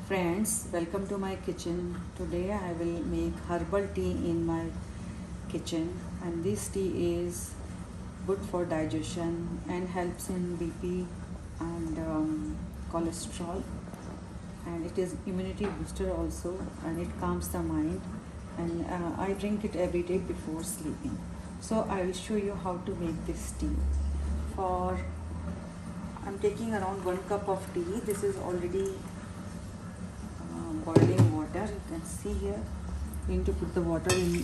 Friends, welcome to my kitchen. Today I will make herbal tea in my kitchen, and this tea is good for digestion and helps in BP and cholesterol, and it is immunity booster also, and it calms the mind, and I drink it every day before sleeping. So I will show you how to make this tea. For I'm taking around 1 cup of tea. This is already boiling water. You can see here. I'm going to put the water in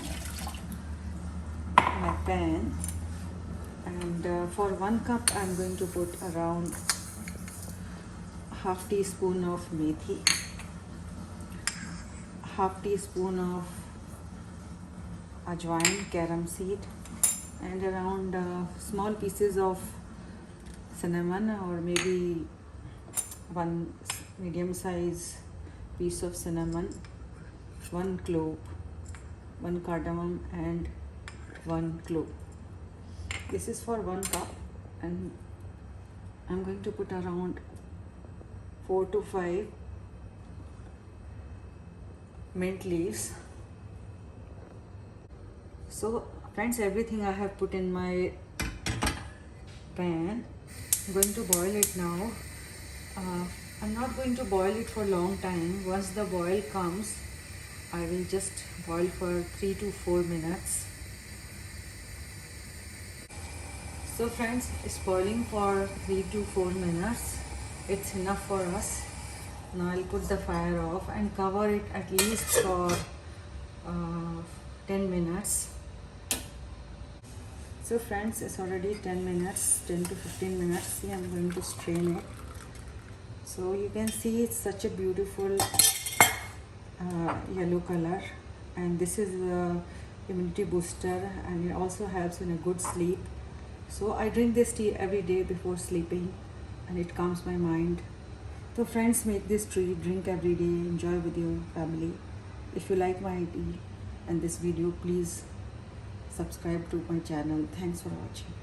my pan, and for 1 cup I'm going to put around half teaspoon of methi, half teaspoon of ajwain, carom seed, and around small pieces of cinnamon, or maybe one medium size piece of cinnamon, 1 clove, 1 cardamom, and 1 clove. This is for 1 cup, and I'm going to put around 4 to 5 mint leaves. So friends, everything I have put in my pan. I'm going to boil it now. I'm not going to boil it for a long time. Once the boil comes, I will just boil for 3 to 4 minutes. So friends, it's boiling for 3 to 4 minutes. It's enough for us. Now I'll put the fire off and cover it at least for 10 minutes. So friends, it's already 10 minutes, 10 to 15 minutes. See, I'm going to strain it. So you can see it's such a beautiful yellow color, and this is a immunity booster, and it also helps in a good sleep. So I drink this tea every day before sleeping, and it calms my mind. So friends, make this tea, drink every day, enjoy with your family. If you like my tea and this video, please subscribe to my channel. Thanks for watching.